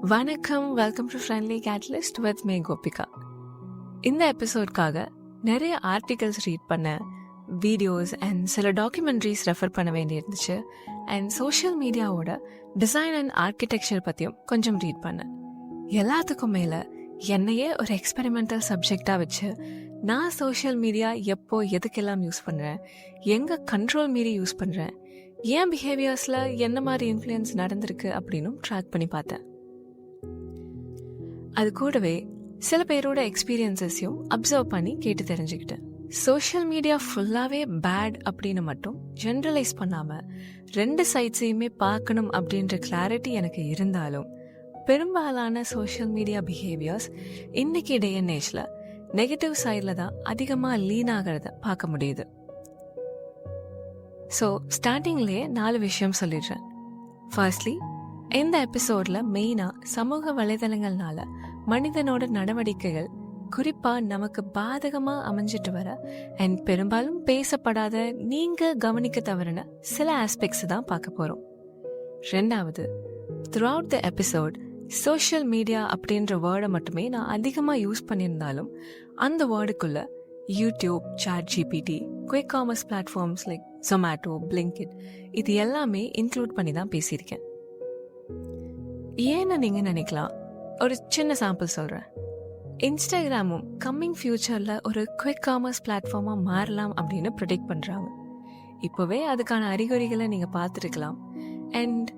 வணக்கம், welcome to friendly catalyst with me Gopika. இந்த எபிசோட்காக நிறைய ஆர்டிகல்ஸ் ரீட் பண்ண, வீடியோஸ் அண்ட் சில டாக்குமெண்ட்ரிஸ் ரெஃபர் பண்ண வேண்டியிருந்துச்சு. அண்ட் சோஷியல் மீடியாவோட டிசைன் அண்ட் ஆர்கிடெக்சர் பற்றியும் கொஞ்சம் ரீட் பண்ணேன். எல்லாத்துக்கும் மேலே என்னையே ஒரு எக்ஸ்பெரிமெண்டல் சப்ஜெக்டாக வச்சு நான் சோஷியல் மீடியா எப்போ எதுக்கெல்லாம் யூஸ் பண்ணுறேன், எங்கே கண்ட்ரோல் மீறி யூஸ் பண்ணுறேன், என் பிஹேவியர்ஸில் என்ன மாதிரி இன்ஃப்ளூயன்ஸ் நடந்திருக்கு அப்படின்னும் ட்ராக் பண்ணி பார்த்தேன். அது கூடவே சில பேரோட எக்ஸ்பீரியன்ஸஸையும் அப்சர்வ் பண்ணி கேட்டு தெரிஞ்சுக்கிட்டேன். சோஷியல் மீடியா ஃபுல்லாகவே பேட் அப்படின்னு மட்டும் ஜென்ரலைஸ் பண்ணாமல் ரெண்டு சைட்ஸையுமே பார்க்கணும் அப்படின்ற கிளாரிட்டி எனக்கு இருந்தாலும், பெரும்பாலான சோஷியல் மீடியா பிஹேவியர்ஸ் இன்னைக்கு டே அண்ட் ஏஜில் நெகட்டிவ் சைடில் தான் அதிகமாக லீன் ஆகிறத பார்க்க முடியுது. ஸோ ஸ்டார்டிங்லேயே 4 விஷயம் சொல்லிடுறேன். ஃபர்ஸ்ட்லி, இந்த எபிசோடில் மெயினாக சமூக வலைதளங்கள்னால மனிதனோட நடவடிக்கைகள் குறிப்பாக நமக்கு பாதகமாக அமைஞ்சிட்டு வர அண்ட் பெரும்பாலும் பேசப்படாத, நீங்கள் கவனிக்க தவறின சில ஆஸ்பெக்ட்ஸ் தான் பார்க்க போகிறோம். ரெண்டாவது, throughout the episode social media அப்படின்ற வேர்டை மட்டுமே நான் அதிகமாக யூஸ் பண்ணியிருந்தாலும் அந்த வேர்டுக்குள்ள YouTube, ChatGPT, quick commerce platforms like Zomato, Blinkit இது எல்லாமே இன்க்ளூட் பண்ணி தான் பேசியிருக்கேன். ஏன்னு நீங்கள் நினைக்கலாம். ஒரு சின்ன சாம்பிள் சொல்கிறேன். இன்ஸ்டாகிராமும் கம்மிங் ஃபியூச்சரில் ஒரு குயிக் காமர்ஸ் பிளாட்ஃபார்மாக மாறலாம் அப்படின்னு ப்ரிடிக்ட் பண்ணுறாங்க. இப்போவே அதுக்கான அறிகுறிகளை நீங்கள் பார்த்துருக்கலாம். And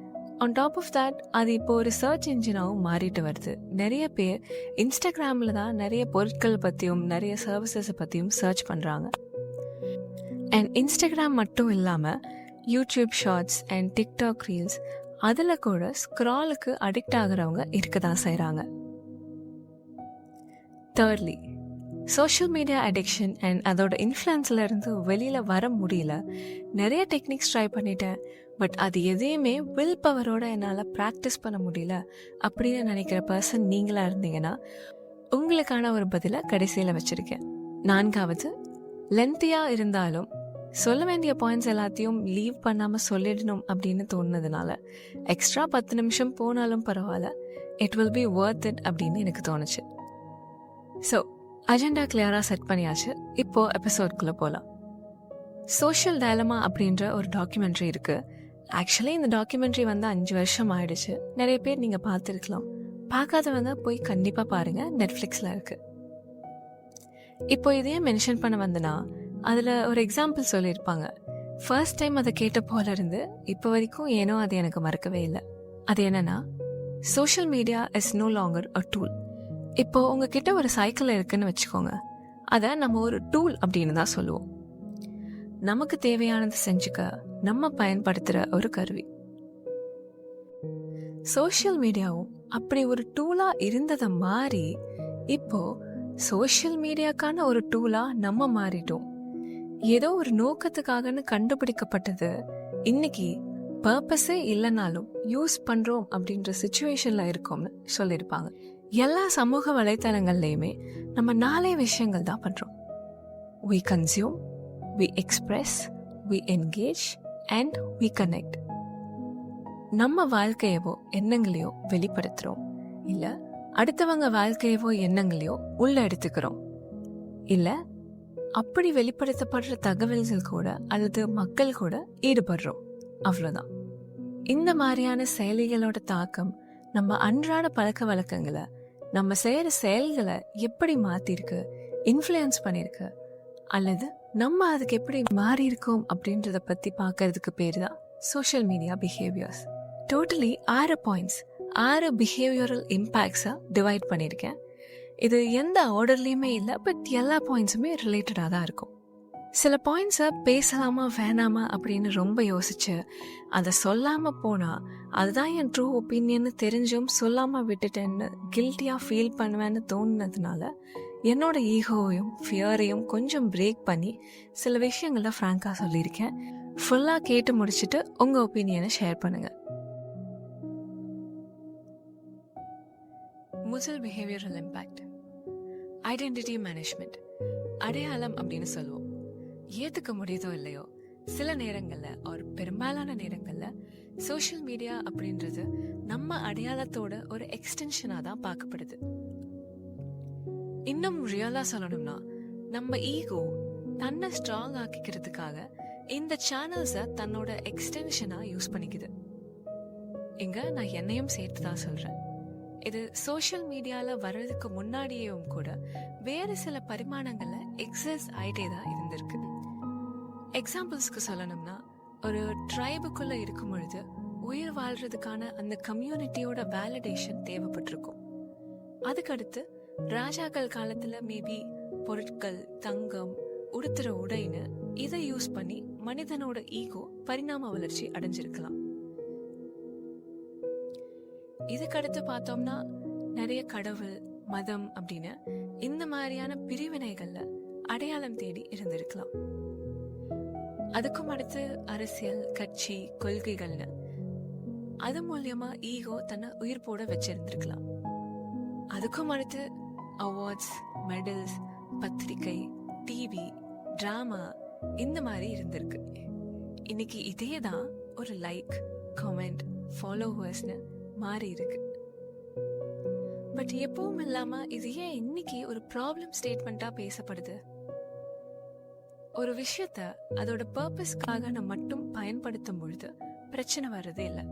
on top of that, அது இப்போ ஒரு சர்ச் இன்ஜினாகவும் மாறிட்டு வருது. நிறைய பேர் இன்ஸ்டாகிராமில் தான் நிறைய பொருட்கள் பற்றியும் நிறைய சர்வீசஸை பற்றியும் சர்ச் பண்ணுறாங்க. அண்ட் இன்ஸ்டாகிராம் மட்டும் இல்லாமல் YouTube shorts and TikTok reels, அதில் கூட ஸ்க்ராலுக்கு அடிக்ட் ஆகிறவங்க இருக்க தான் செய்கிறாங்க. Thirdly, social media addiction and அதோட இன்ஃப்ளூயன்ஸில் இருந்து வெளியில் வர முடியல. நிறைய டெக்னிக்ஸ் ட்ரை பண்ணிட்டேன், பட் அது எதையுமே வில் பவரோட என்னால் ப்ராக்டிஸ் பண்ண முடியல அப்படின்னு நினைக்கிற பர்சன் நீங்களாக இருந்தீங்கன்னா உங்களுக்கான ஒரு பதிலை கடைசியில் வச்சுருக்கேன். 4வது, லென்த்தியாக இருந்தாலும் சொல்ல வேண்டிய பாயிண்ட்ஸ் எல்லாத்தையும் லீவ் பண்ணாமல் சொல்லிடணும் அப்படின்னு தோணுனதுனால எக்ஸ்ட்ரா 10 நிமிஷம் போனாலும் பரவாயில்ல, it will be worth it அப்படின்னு எனக்கு தோணுச்சு. ஸோ அஜெண்டா கிளியராக செட் பண்ணியாச்சு. இப்போது எபிசோட்குள்ளே போகலாம். சோஷியல் டயலமா அப்படின்ற ஒரு டாக்குமெண்ட்ரி இருக்குது. ஆக்சுவலி இந்த டாக்குமெண்ட்ரி வந்து 5 வருஷம் ஆயிடுச்சு. நிறைய பேர் நீங்கள் பார்த்துருக்கலாம். பார்க்காதவங்க போய் கண்டிப்பாக பாருங்கள், நெட்ஃப்ளிக்ஸில் இருக்குது. இப்போ இதையே மென்ஷன் பண்ண வந்தனா அதில் ஒரு எக்ஸாம்பிள் சொல்லியிருப்பாங்க. ஃபர்ஸ்ட் டைம் அதை கேட்ட போல இருந்து இப்போ வரைக்கும் ஏனோ அது எனக்கு மறக்கவே இல்லை. அது என்னன்னா, social media is no longer a tool. இப்போ உங்ககிட்ட ஒரு சைக்கிள் இருக்குன்னு வச்சுக்கோங்க. அதை நம்ம ஒரு டூல் அப்படின்னு தான் சொல்லுவோம். நமக்கு தேவையானது செஞ்சுக்க நம்ம பயன்படுத்துகிற ஒரு கருவி. சோஷியல் மீடியாவும் அப்படி ஒரு டூலாக இருந்ததை மாறி இப்போ சோஷியல் மீடியாக்கான ஒரு டூலாக நம்ம மாறிட்டோம். ஏதோ ஒரு நோக்கத்துக்காகன்னு கண்டுபிடிக்கப்பட்டது இன்னைக்கு பர்பஸே இல்லைனாலும் யூஸ் பண்ணுறோம் அப்படின்ற சிச்சுவேஷனில் இருக்கோம்னு சொல்லியிருப்பாங்க. எல்லா சமூக வலைத்தளங்கள்லையுமே நம்ம 4 விஷயங்கள் தான் பண்ணுறோம். we consume, we express, we engage and we connect. நம்ம வாழ்க்கையவோ எண்ணங்களையோ வெளிப்படுத்துகிறோம், இல்லை அடுத்தவங்க வாழ்க்கையவோ எண்ணங்களையோ உள்ள எடுத்துக்கிறோம், இல்லை அப்படி வெளிப்படுத்தப்படுற தகவல்கள் கூட அல்லது மக்கள் கூட ஈடுபடுறோம். அவ்வளோதான். இந்த மாதிரியான செயலிகளோட தாக்கம் நம்ம அன்றாட பழக்க வழக்கங்களை, நம்ம செய்கிற செயல்களை எப்படி மாற்றிருக்கு, இன்ஃப்ளூயன்ஸ் பண்ணியிருக்கு, அல்லது நம்ம அதுக்கு எப்படி மாறி இருக்கோம் அப்படின்றத பற்றி பார்க்கறதுக்கு பேர் தான் social media behaviours. Totally 6 points, 6 behavioural இம்பேக்ட்ஸாக டிவைட் பண்ணியிருக்கேன். இது எந்த ஆர்டர்லேயுமே இல்லை, பட் எல்லா பாயிண்ட்ஸுமே ரிலேட்டடாக தான் இருக்கும். சில பாயிண்ட்ஸை பேசலாமா வேணாமா அப்படின்னு ரொம்ப யோசிச்சு அதை சொல்லாமல் போனால் அதுதான் என் ட்ரூ ஒப்பீனியன்னு தெரிஞ்சும் சொல்லாமல் விட்டுட்டேன்னு கில்ட்டியாக ஃபீல் பண்ணுவேன்னு தோணுனதுனால என்னோட ஈகோவையும் ஃபியரையும் கொஞ்சம் பிரேக் பண்ணி சில விஷயங்களை ஃப்ராங்காக சொல்லியிருக்கேன். ஃபுல்லாக கேட்டு முடிச்சுட்டு உங்கள் ஒப்பீனியனை ஷேர் பண்ணுங்கள். முதல் பிஹேவியரல் இம்பேக்ட், ஐடென்டிட்டி மேனேஜ்மெண்ட். அடையாளம் அப்படின்னு சொல்லுவோம். ஏற்றுக்க முடியுதோ இல்லையோ, சில நேரங்கள்ல ஒரு பெரும்பாலான நேரங்கள்ல சோஷியல் மீடியா அப்படின்றது நம்ம அடையாளத்தோட ஒரு எக்ஸ்டென்ஷனா தான் பார்க்கப்படுது. இன்னும் ரியலா சொல்லணும்னா நம்ம ஈகோ தன்னை ஸ்ட்ராங் ஆக்கிக்கிறதுக்காக இந்த சேனல்ஸை தன்னோட எக்ஸ்டென்ஷனா யூஸ் பண்ணிக்குது. இங்க நான் என்னையும் சேர்த்து தான் சொல்றேன். இது சோஷியல் மீடியால வர்றதுக்கு முன்னாடியும் கூட வேறு சில பரிமாணங்கள்ல எக்ஸஸ் ஆயிட்டே தான் இருந்திருக்கு. எக்ஸாம்பிள்ஸ்க்கு சொல்லணும்னா, ஒரு ட்ரைபுக்குள்ள இருக்கும் பொழுது உயிர் வாழ்றதுக்கான அந்த கம்யூனிட்டியோட வேலிடேஷன் தேவைப்பட்டிருக்கும். அதுக்கடுத்து ராஜாக்கள் காலத்துல மேபி பொருட்கள், தங்கம், உடுத்துற உடைன்னு இதை யூஸ் பண்ணி மனிதனோட ஈகோ பரிணாம வளர்ச்சி அடைஞ்சிருக்கலாம். இதுக்கடுத்து பார்த்தோம்னா நிறைய கடவுள், மதம் அப்படின்னு இந்த மாதிரியான பிரிவினைகள்ல அடையாளம் தேடி இருந்திருக்கலாம். அதுக்கும் அடுத்து அரசியல், கட்சி, கொள்கைகள்னு அது மூலியமா ஈகோ தன்னை உயிர் போட வச்சிருந்திருக்கலாம். அதுக்கும் அடுத்து அவார்ட்ஸ், மெடல்ஸ், பத்திரிகை, டிவி, டிராமா இந்த மாதிரி இருந்திருக்கு. இன்னைக்கு இதே தான் ஒரு லைக், கமெண்ட், ஃபாலோவர்ஸ்னு மாறி இருக்கு. பட் எப்பவும் இல்லாம இது ஏன் இன்னைக்கு ஒரு ப்ராப்ளம் ஸ்டேட்மெண்டா பேசப்படுது? ஒரு விஷயத்த அதோட பர்பஸ்க்காக நம்ம மட்டும் பயன்படுத்தும் பொழுது பிரச்சனை வர்றதே இல்லை.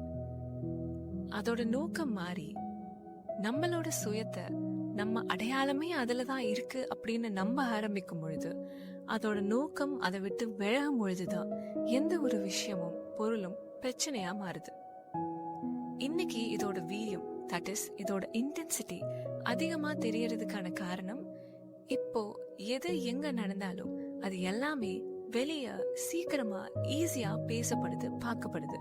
அதோட நோக்கம் மாறி நம்மளோட சுயத்தை, நம்ம அடையாளமே அதுல தான் இருக்கு அப்படின்னு நம்ப ஆரம்பிக்கும் பொழுது, அதோட நோக்கம் அதை விட்டு விலகும் பொழுதுதான் எந்த ஒரு விஷயமும் பொருளும் பிரச்சனையா மாறுது. இன்னைக்கு இதோட வீரியம், தட் இஸ் இதோட இன்டென்சிட்டி அதிகமா தெரியறதுக்கான காரணம், இப்போ எது எங்க நடந்தாலும் அது எல்லாமே வெளிய சீக்கிரமா ஈஸியா பேசப்படுது, பார்க்கப்படுது.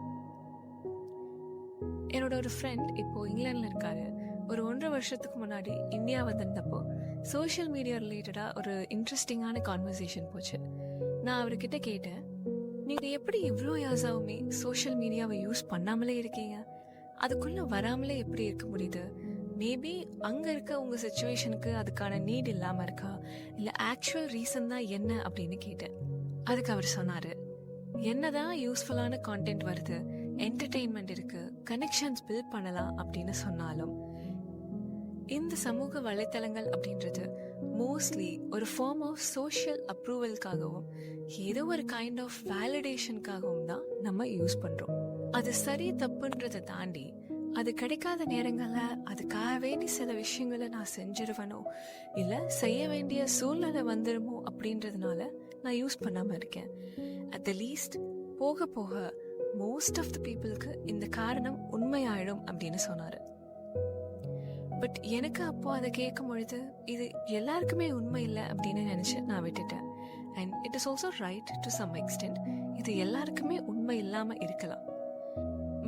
என்னோட ஒரு ஃப்ரெண்ட் இப்போ இங்கிலாந்துல இருக்காரு. ஒரு 1.5 வருஷத்துக்கு முன்னாடி இந்தியா வந்திருந்தப்போ சோஷியல் மீடியா ரிலேட்டடா ஒரு இன்ட்ரெஸ்டிங்கான கான்வர்சேஷன் போச்சு. நான் அவர்கிட்ட கேட்டேன், நீங்க எப்படி இவ்வளோ இயர்ஸாவுமே சோஷியல் மீடியாவை யூஸ் பண்ணாமலே இருக்கீங்க? அதுக்குள்ள வராமலே எப்படி இருக்க முடியுது? மேபி அங்க இருக்க உங்க சிச்சுவேஷனுக்கு அதுக்கான நீட் இல்லாம இருக்கா, இல்ல ஆக்சுவல் ரீசன் தான் என்ன அப்படின்னு கேட்டேன். அதுக்கு அவர் சொன்னாரு, என்னதான் யூஸ்ஃபுல்லான கான்டென்ட் வருது, என்டர்டெயின்மெண்ட் இருக்கு, கனெக்ஷன்ஸ் பில்ட் பண்ணலாம் அப்படின்னு சொன்னாலும் இந்த சமூக வலைத்தளங்கள் அப்படின்றது மோஸ்ட்லி ஒரு ஃபார்ம் ஆஃப் சோஷியல் அப்ரூவல்காகவும் ஏதோ ஒரு கைண்ட் ஆஃப் வேலிடேஷனுக்காகவும் தான் நம்ம யூஸ் பண்றோம். அது சரி தப்புன்றதை தாண்டி அது கிடைக்காத நேரங்கள்ல அதுக்காக வேண்டி சில விஷயங்களை நான் செஞ்சிருவனோ இல்ல செய்ய வேண்டிய சூழ்நிலை வந்துருமோ அப்படின்றதுனால நான் யூஸ் பண்ணாம இருக்கேன். அட் த லீஸ்ட் போக போக மோஸ்ட் ஆஃப் த பீப்புளுக்கு இந்த காரணம் உண்மையாயிடும் அப்படின்னு சொன்னாரு. பட் எனக்கு அப்போ அதை கேட்கும் பொழுது இது எல்லாருக்குமே உண்மை இல்லை அப்படின்னு நினைச்சு நான் விட்டுட்டேன். And it is also right to some extent. இது எல்லாருக்குமே உண்மை இல்லாம இருக்கலாம்.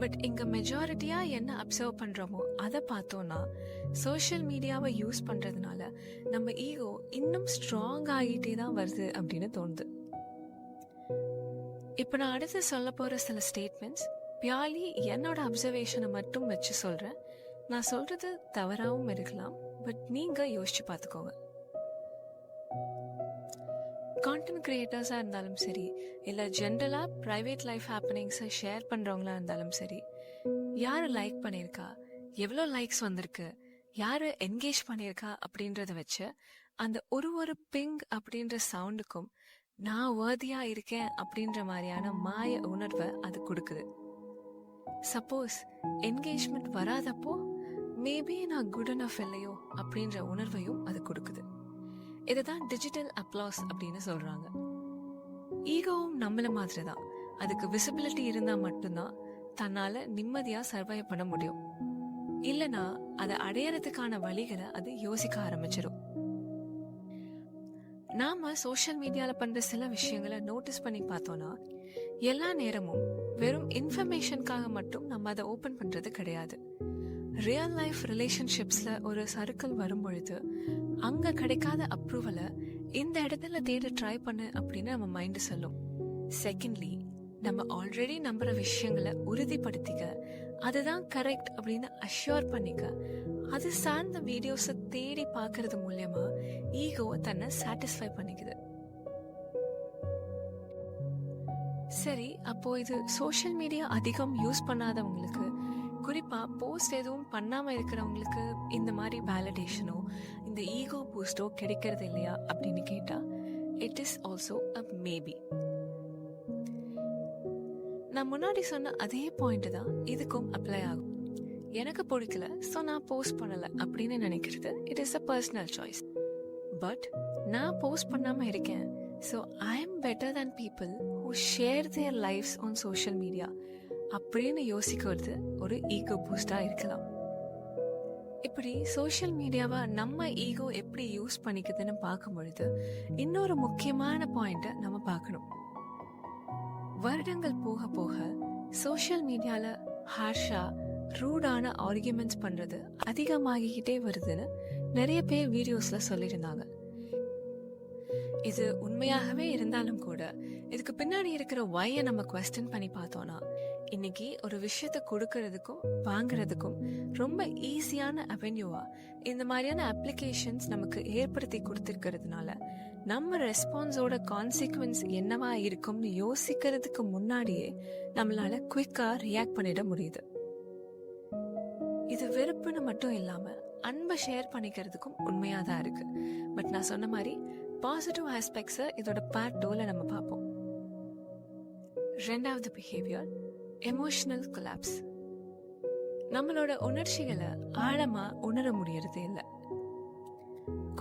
பட் இங்க மெஜாரிட்டியா என்ன அப்சர்வ் பண்றோமோ அதை பார்த்தோம்னா சோஷியல் மீடியாவை யூஸ் பண்றதுனால நம்ம ஈகோ இன்னும் ஸ்ட்ராங் ஆகிட்டே தான் வருது அப்படின்னு தோணுது. இப்ப நான் அடுத்து சொல்ல போற சில ஸ்டேட்மெண்ட்ஸ் பியாலி என்னோட அப்சர்வேஷனை மட்டும் வச்சு சொல்றேன். நான் சொல்றது தவறாவும் இருக்கலாம், பட் நீங்க யோசிச்சு பார்த்துக்கோங்க. கான்டென்ட் கிரியேட்டர்ஸா இருந்தாலும் சரி, இல்ல ஜென்ரலா பிரைவேட் லைஃப் ஹேப்பனிங்ஸை ஷேர் பண்றவங்களா இருந்தாலும் சரி, யாரு லைக் பண்ணிருக்கா, எவ்வளோ லைக்ஸ் வந்திருக்கு, யாரு என்கேஜ் பண்ணிருக்கா அப்படின்றத வச்சு அந்த ஒரு பிங் அப்படின்ற சவுண்டுக்கும் நான் வர்தியா இருக்கேன் அப்படின்ற மாதிரியான மாய உணர்வை அது கொடுக்குது. சப்போஸ் என்கேஜ்மெண்ட் வராதப்போ மேபி நான் குட் அனஃப் இல்லையோ அப்படின்ற உணர்வையும் அது கொடுக்குது. இதுதான் டிஜிட்டல் அப்ளாஸ் அப்படின்னு சொல்றாங்க. ஈகோவும் நம்மள மாதிரி தான். அதுக்கு விசிபிலிட்டி இருந்தா மட்டும்தான் தன்னால நிம்மதியா சர்வை பண்ண முடியும். இல்லனா அதை அடையறதுக்கான வழிகளை அது யோசிக்க ஆரம்பிச்சிடும். நாம சோஷியல் மீடியால பண்ற சில விஷயங்களை நோட்டீஸ் பண்ணி பார்த்தோம்னா எல்லா நேரமும் வெறும் இன்ஃபர்மேஷனுக்காக மட்டும் நம்ம அதை ஓபன் பண்றது கிடையாது. ரியல் லைஃப் ரிலேஷன்ஷிப்ஸ்ல ஒரு சர்க்கிள் வரும் பொழுது அங்க கிடைக்காத அப்ரூவலை இந்த இடத்துல தேட ட்ரை பண்ணு அப்படின்னு நம்ம மைண்ட் சொல்லும். செகண்ட்லி, நம்ம ஆல்ரெடி நம்புற விஷயங்களை உறுதிப்படுத்திக்க, அதுதான் கரெக்ட் அப்படின்னு அஷ்யூர் பண்ணிக்க, அது சார்ந்த வீடியோஸை தேடி பார்க்கறது மூலமா ஈகோ தன்னை சாட்டிஸ்ஃபை பண்ணிக்குது. சரி, அப்போ இது சோஷியல் மீடியா அதிகம் யூஸ் பண்ணாதவங்களுக்கு, குறிப்பா போஸ்ட் எதுவும் பண்ணாம இருக்கிறவங்களுக்கு இந்த மாதிரி வேலிடேஷனோ இந்த ஈகோ பூஸ்டோ கிடைக்கிறது இல்லையா அப்படின்னு கேட்டா, it is also a maybe. நான் முன்னாடி சொன்ன அதே பாயிண்ட் தான் இதுக்கும் அப்ளை ஆகும். எனக்கு பிடிக்கல, ஸோ நான் போஸ்ட் பண்ணல அப்படின்னு நினைக்கிறது it is a personal choice. But நான் போஸ்ட் பண்ணாம இருக்கேன், so I am better than people who share their lives on social media அப்படின்னு யோசிக்கிறது ஒரு ஈகோ பூஸ்டா இருக்கலாம். இப்படி சோஷியல் மீடியாவை நம்ம ஈகோ எப்படி யூஸ் பண்ணிக்குதுன்னு பார்க்கும் பொழுது இன்னொரு முக்கியமான பாயிண்ட்டை நம்ம பார்க்கணும். வருடங்கள் போக போக சோஷியல் மீடியால ஹார்ஷா ரூடான ஆர்கியூமெண்ட்ஸ் பண்றது அதிகமாகிக்கிட்டே வருதுன்னு நிறைய பேர் வீடியோஸ்ல சொல்லியிருந்தாங்க. இது உண்மையாகவே இருந்தாலும் கூட இதுக்கு பின்னாடி இருக்கிற வையை நம்ம குவெஸ்டன் பண்ணி பார்த்தோம்னா, இன்னைக்கு ஒரு விஷயத்த கொடுக்கறதுக்கும் வாங்குறதுக்கும் ரொம்ப ஈஸியான அவென்யூவா இந்த மாதிரியான அப்ளிகேஷன்ஸ் நமக்கு ஏற்படுத்தி கொடுத்துருக்கிறதுனால நம்ம ரெஸ்பான்ஸோட கான்சிக்வன்ஸ் என்னவா இருக்கும்னு யோசிக்கிறதுக்கு முன்னாடியே நம்மளால குயிக்கா ரியாக்ட் பண்ணிட முடியுது. இது வெறுப்புன்னு மட்டும் இல்லாம அன்பை ஷேர் பண்ணிக்கிறதுக்கும் உண்மையா தான் இருக்கு. பட் நான் சொன்ன மாதிரி பாசிட்டிவ் ஆஸ்பெக்ட்ஸை இதோட பார்ட் 2ல நம்ம பார்ப்போம். ரெண்டாவது பிஹேவியர், எமோஷனல் கொலாப்ஸ். நம்மளோட உணர்ச்சிகளை ஆழமா உணர முடியறது இல்லை.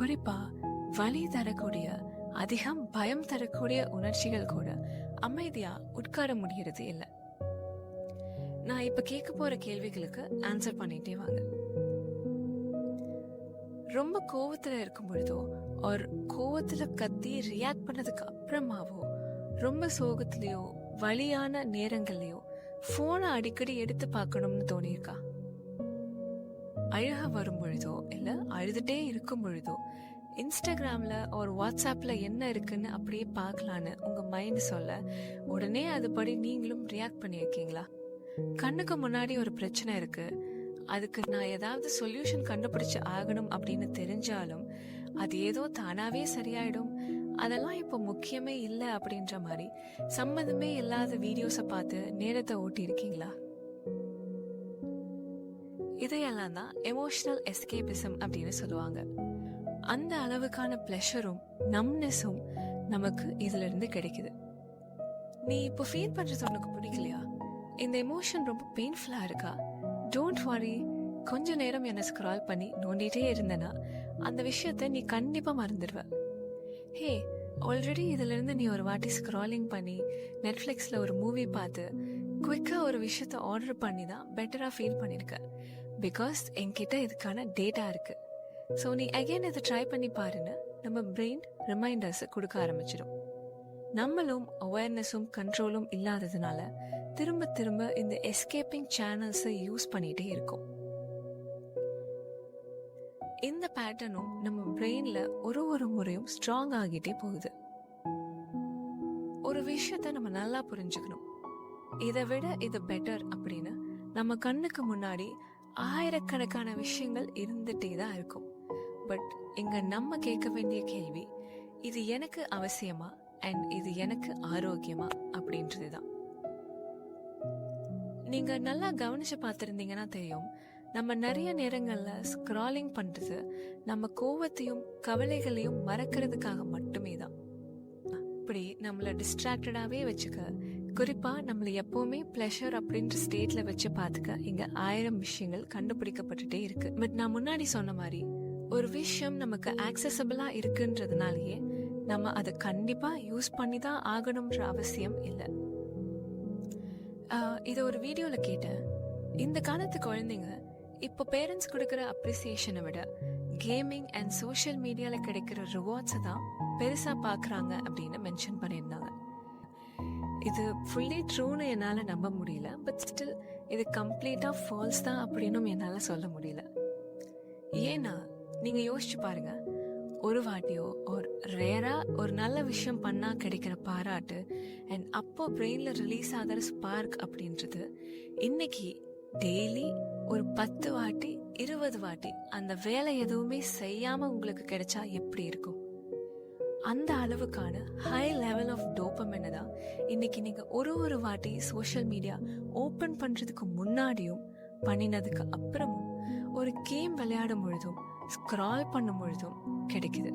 குறிப்பா வலி தரக்கூடிய, அதிகம் பயம் தரக்கூடிய உணர்ச்சிகள் கூட அமைதியா உட்கார முடியறது இல்லை. நான் இப்ப கேட்க போற கேள்விகளுக்கு ஆன்சர் பண்ணிட்டே வாங்க. ரொம்ப கோவத்துல இருக்கும் பொழுதோ ஒரு கோவத்துல கத்தி ரியாக்ட் பண்ணதுக்கு அப்புறமாவோ, ரொம்ப சோகத்திலயோ வலியான நேரங்கள்லயோ போனை அடிக்கடி எடுத்து பார்க்கணும்னு தோணியிருக்கா? அழுக வரும் பொழுதோ இல்ல அழுதுட்டே இருக்கும் பொழுதோ இன்ஸ்டாகிராம்ல ஒரு வாட்ஸ்அப்ல என்ன இருக்குன்னு அப்படியே பார்க்கலான்னு உங்க மைண்ட் சொல்ல உடனே அதுபடி நீங்களும் ரியாக்ட் பண்ணியிருக்கீங்களா? கண்ணுக்கு முன்னாடி ஒரு பிரச்சனை இருக்கு, அதுக்கு நான் ஏதாவது சொல்யூஷன் கண்டுபிடிச்சு ஆகணும் அப்படின்னு தெரிஞ்சாலும் அது ஏதோ தானாவே சரியாயிடும், அதெல்லாம் இப்போ முக்கியமே இல்லை அப்படின்ற மாதிரி சம்மந்தமே இல்லாத வீடியோஸை பார்த்து நேரத்தை ஓட்டி இருக்கீங்களா? இதையெல்லாம் தான் எமோஷனல் எஸ்கேபிசம் அப்படின்னு சொல்லுவாங்க. அந்த அளவுக்கான பிளஷரும் நம்னஸும் நமக்கு இதுல இருந்து கிடைக்குது. நீ இப்போ ஃபீல் பண்றது உனக்கு பிடிக்கலையா? இந்த எமோஷன் ரொம்ப பெயின்ஃபுல்லா இருக்கா? டோன்ட் வரி, கொஞ்ச நேரம் என்ன ஸ்க்ரால் பண்ணி நோண்டிட்டே இருந்தனா அந்த விஷயத்த நீ கண்டிப்பா மறந்துடுவ. ஹே, ஆல்ரெடி இதுல இருந்து நீ ஒரு வாட்டி ஸ்க்ராலிங் பண்ணி நெட்ஃபிளிக்ஸ்ல ஒரு மூவி பார்த்து குவிக்கா ஒரு விஷயத்த ஆர்டர் பண்ணி தான் பெட்டரா ஃபீல் பண்ணிருக்க. பிகாஸ் என்கிட்ட இதுக்கான டேட்டா இருக்கு. ஸோ நீ அகைன் இதை ட்ரை பண்ணி பாருன்னு நம்ம பிரெயின் ரிமைண்டர்ஸ் கொடுக்க ஆரம்பிச்சிடும். நம்மளும் அவேர்னஸும் கண்ட்ரோலும் இல்லாததுனால திரும்ப திரும்ப இந்த எஸ்கேப்பிங் சேனல்ஸை யூஸ் பண்ணிட்டே இருக்கும். இந்த பேட்டர்னும் நம்ம பிரெயின்ல ஒரு முறையும் ஸ்ட்ராங் ஆகிட்டே போகுது. ஒரு விஷயத்த நம்ம நல்லா புரிஞ்சுக்கணும். இதை விட இது பெட்டர் அப்படின்னு நம்ம கண்ணுக்கு முன்னாடி ஆயிரக்கணக்கான விஷயங்கள் இருந்துட்டே தான் இருக்கும். பட் இங்க நம்ம கேட்க வேண்டிய கேள்வி, இது எனக்கு அவசியமா அண்ட் இது எனக்கு ஆரோக்கியமா அப்படின்றதுதான். நீங்க நல்லா கவனிச்சு பார்த்திருந்தீங்கன்னா தெரியும், நம்ம நிறைய நேரங்கள்ல ஸ்க்ராலிங் பண்றது நம்ம கோவத்தையும் கவலைகளையும் மறக்கிறதுக்காக மட்டுமே தான். அப்படி நம்மள டிஸ்ட்ராக்டடாவே வச்சுக்க, குறிப்பா நம்மள எப்பவுமே பிளஷர் அப்படின்ற ஸ்டேட்ல வச்சு பார்த்துக்க இங்க 1000 விஷயங்கள் கண்டுபிடிக்கப்பட்டுட்டே இருக்கு. பட் நான் முன்னாடி சொன்ன மாதிரி ஒரு விஷயம் நமக்கு ஆக்சசபிளா இருக்குன்றதுனாலயே நம்ம அதை கண்டிப்பா யூஸ் பண்ணி தான் ஆகணும்ன்ற அவசியம் இல்லை. இதை ஒரு வீடியோல கேட்டேன். இந்த காலத்து குழந்தைங்க இப்போ பேரண்ட்ஸ் கொடுக்குற அப்ரிசியேஷனை விட கேமிங் அண்ட் சோஷியல் மீடியால கிடைக்கிற ரிவார்ட்ஸை தான் பெருசா பாக்குறாங்க அப்படின்னு மென்ஷன் பண்ணியிருந்தாங்க. இது ஃபுல்லி ட்ரூன்னு என்னால நம்ப முடியல. பட் ஸ்டில் இது கம்ப்ளீட்டா ஃபால்ஸ் தான் அப்படின்னும் என்னால சொல்ல முடியல. ஏன்னா நீங்க யோசிச்சு பாருங்க, ஒரு வாட்டியோ ஒரு ரேரா ஒரு நல்ல விஷயம் பண்ணா கிடைக்கிற பாராட்டு அண்ட் அப்போ பிரெயின்ல ரிலீஸ் ஆகிற ஸ்பார்க் அப்படின்றது இன்னைக்கு டெய்லி ஒரு 10 வாட்டி 20 வாட்டி அந்த வேலை எதுவுமே செய்யாம உங்களுக்கு கிடைச்சா எப்படி இருக்கும்? அந்த அளவுக்கான ஹை லெவல் ஆஃப் டோபமைனை தான் இன்னைக்கு நீங்க ஒரு வாட்டி சோஷியல் மீடியா ஓபன் பண்றதுக்கு முன்னாடியும் பண்ணினதுக்கு அப்புறமும் ஒரு கேம் விளையாடும் பொழுதும் ஸ்க்ரால் பண்ணும் பொழுதும் கிடைக்குது.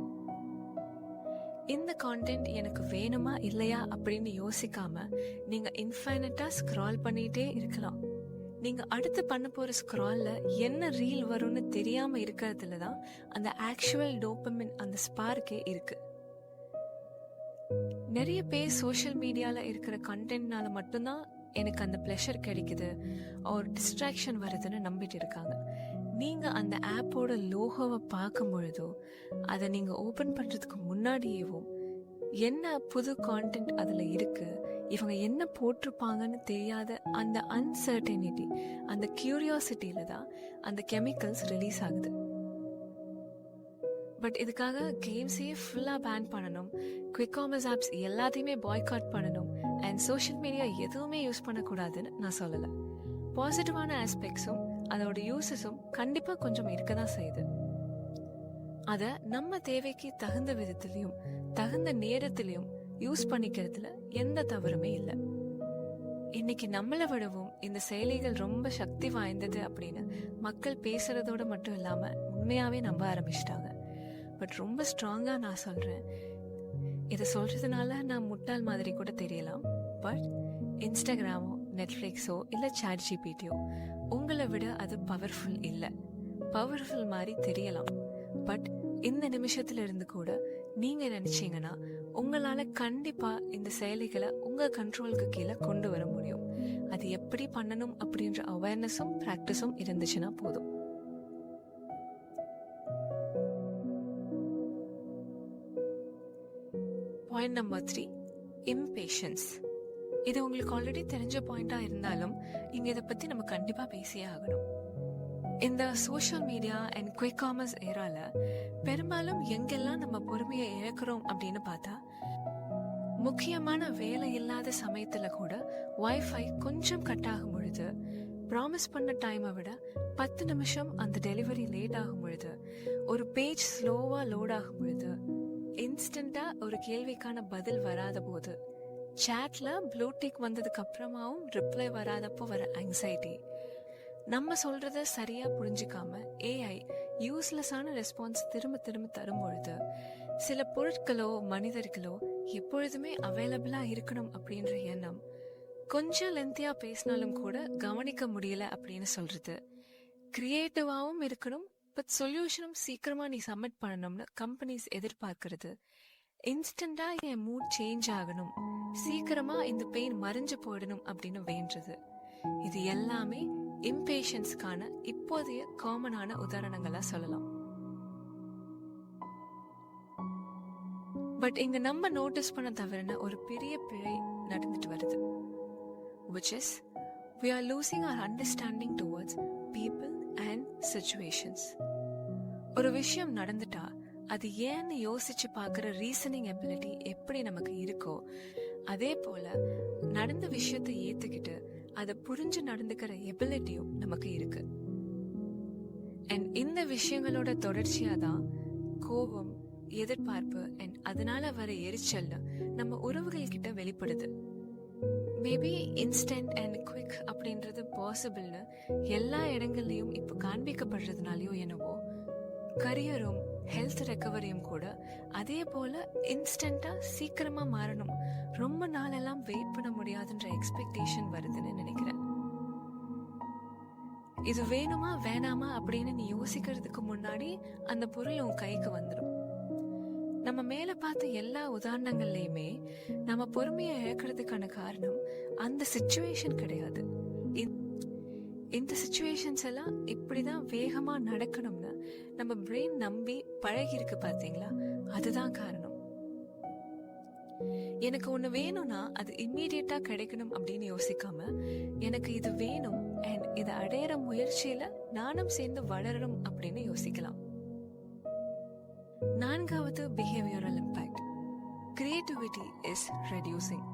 இந்த கான்டென்ட் எனக்கு வேணுமா இல்லையா அப்படின்னு யோசிக்காம நீங்க இன்ஃபைனட்டா ஸ்க்ரால் பண்ணிட்டே இருக்கலாம். நீங்க அடுத்து பண்ண போற ஸ்க்ரால்ல என்ன ரீல் வரும்னு தெரியாம இருக்கிறதுல தான் அந்த ஆக்சுவல் டோபமைன், அந்த ஸ்பார்க்கே இருக்கு. நிறைய பேர் சோஷியல் மீடியால இருக்கிற கண்டென்ட்னால மட்டும்தான் எனக்கு அந்த ப்ளஷர் கிடைக்குது, ஒரு டிஸ்ட்ராக்ஷன் வருதுன்னு நம்பிட்டு இருக்காங்க. நீங்க அந்த ஆப்போட லோகோவை பார்க்கும் பொழுதோ அதை நீங்க ஓபன் பண்றதுக்கு முன்னாடியேவோ என்ன புது கான்டென்ட் அதுல இருக்கு, இவங்க என்ன போட்டிருப்பாங்கன்னு தெரியாத அந்த அன்சர்டனிட்டி, அந்த கியூரியாசிட்டியில தான் அந்த கெமிக்கல்ஸ் ரிலீஸ் ஆகுது. பட் இதுக்காக கேம்ஸையே ஃபுல்லாக பேன் பண்ணணும், குவிக் காமர்ஸ் ஆப்ஸ் எல்லாத்தையுமே பாய்காட் பண்ணணும், அண்ட் சோஷியல் மீடியா எதுவுமே யூஸ் பண்ணக்கூடாதுன்னு நான் சொல்லலை. பாசிட்டிவான ஆஸ்பெக்ட்ஸும் அதோட யூசஸும் கண்டிப்பாக கொஞ்சம் இருக்க தான் செய்யுது. அதை நம்ம தேவைக்கு தகுந்த விதத்திலையும் தகுந்த நேரத்திலையும் யூஸ் பண்ணிக்கிறதுல எந்த தவறுமே இல்லை. இன்னைக்கு நம்மளை விடவும் இந்த செயலிகள் ரொம்ப சக்தி வாய்ந்தது அப்படின்னு மக்கள் பேசுறதோட மட்டும் இல்லாம உண்மையாவே நம்ப ஆரம்பிச்சிட்டாங்க. பட் ரொம்ப ஸ்ட்ராங்கா நான் சொல்றேன், இதை சொல்றதுனால நான் முட்டாள் மாதிரி கூட தெரியலாம், பட் இன்ஸ்டாகிராமோ நெட்ஃப்ளிக்ஸோ இல்லை சாட் ஜிபிடியோ உங்களை விட அது பவர்ஃபுல் இல்லை. பவர்ஃபுல் மாதிரி தெரியலாம், பட் இந்த நிமிஷத்துல இருந்து கூட நீங்க நினைச்சீங்கன்னா உங்களால கண்டிப்பா இந்த செயலிகளை உங்க கண்ட்ரோலுக்கு கீழே கொண்டு வர முடியும். அது எப்படி பண்ணணும் அப்படின்ற அவேர்னஸும் பிராக்டிஸும் இருந்துச்சுன்னா போதும். Point number 3, impatience. இது உங்களுக்கு ஆல்ரெடி தெரிஞ்ச பாயிண்டா இருந்தாலும் இங்க இதை பத்தி நம்ம கண்டிப்பா பேசியே ஆகணும். இந்த social media and quick commerce ஏரால பெரும்பாலும் எங்கெல்லாம் நம்ம பொறுமையை இழக்கிறோம் அப்படின்னு பார்த்தா, முக்கியமான வேலை இல்லாத சமயத்துல கூட வைஃபை கொஞ்சம் கட் ஆகும் பொழுது, ப்ராமிஸ் பண்ண டைமை விட 10 நிமிஷம் அந்த டெலிவரி லேட் ஆகும் பொழுது, ஒரு பேஜ் ஸ்லோவா லோட் ஆகும் பொழுது, இன்ஸ்டண்டா ஒரு கேள்விக்கான பதில் வராத போது, சாட்ல ப்ளூ டிக் வந்ததுக்கு அப்புறமாவும் ரிப்ளை வராதப்போ வர ஆங்ஸைட்டி, நம்ம சொல்றத சரியா புரிஞ்சுக்காம ஏஐ யூஸ்லெஸ்ஸான ரெஸ்பான்ஸ் திரும்ப திரும்ப தரும் பொழுது, சில பொருட்களோ மனிதர்களோ எப்பொழுதுமே அவைலபிளா இருக்கணும் அப்படின்ற எண்ணம், கொஞ்சம் லென்த்தியா பேசினாலும் கூட கவனிக்க முடியல அப்படின்னு சொல்றது, கிரியேட்டிவாவும் இருக்கணும் பட் சொல்யூஷனும் சீக்கிரமா நீ சப்மிட் பண்ணணும்னு கம்பெனிஸ் எதிர்பார்க்கிறது, இன்ஸ்டண்டா என் மூட் சேஞ்ச் ஆகணும், சீக்கிரமா இந்த பெயின் மறைஞ்சு போயிடணும் அப்படின்னு வேண்டது, இது எல்லாமே இம்பேஷன்ஸ்க்கான இப்போதைய காமனான உதாரணங்களா சொல்லலாம். பட் இங்க நம்ம நோட்டீஸ் பண்ண தவறுன ஒரு பெரிய பிழை நடந்துட்டு வருது, which is we are losing our understanding towards people and situations. ஒரு விஷயம் நடந்துட்டா அது ஏன்னு யோசிச்சு பார்க்குற ரீசனிங் எபிலிட்டி எப்படி நமக்கு இருக்கோ, அதே போல நடந்த விஷயத்தை ஏத்துக்கிட்டு அதை புரிஞ்சு நடந்துக்கிற எபிலிட்டியும் நமக்கு இருக்கு. அண்ட் இந்த விஷயங்களோட தொடர்ச்சியா தான் கோபம், எதிர்பார்ப்பு அண்ட் அதனால வர எரிச்சல் நம்ம உறவுகள் கிட்ட வெளிப்படுது. மேபி இன்ஸ்டன்ட் அண்ட் குவிக் அப்படின்றது பாசிபிள்னு எல்லா இடங்கள்லயும் இப்போ காண்பிக்கப்படுறதுனாலயோ என்னவோ, கரியரும் ஹெல்த் ரெக்கவரியும் கூட அதே போல இன்ஸ்டன்டா சீக்கிரமா மாறணும், ரொம்ப நாளெல்லாம் வெயிட் பண்ண முடியாதுன்ற எக்ஸ்பெக்டேஷன் வருதுன்னு நினைக்கிறேன். இது வேணுமா வேணாமா அப்படின்னு நீ யோசிக்கிறதுக்கு முன்னாடி அந்த பொருள் உன் கைக்கு வந்துடும். நம்ம மேல பார்த்த எல்லா உதாரணங்கள்லயுமே நம்ம பொறுமையை இழக்கிறதுக்கான காரணம் அந்த சிச்சுவேஷன் கிடையாது. இந்த சிச்சுவேஷன்ஸ் எல்லாம் இப்படிதான் வேகமா நடக்கணும்னு நம்ம பிரெயின் நம்பி பழகி இருக்கு பாத்தீங்களா, அதுதான் காரணம். எனக்கு ஒண்ணு வேணும்னா அது இம்மீடியட்டா கிடைக்கணும் அப்படின்னு யோசிக்காம, எனக்கு இது வேணும் அண்ட் இதை அடையிற முயற்சியில நானும் சேர்ந்து வளரணும் அப்படின்னு யோசிக்கலாம். 4வது behavioural impact, creativity is reducing.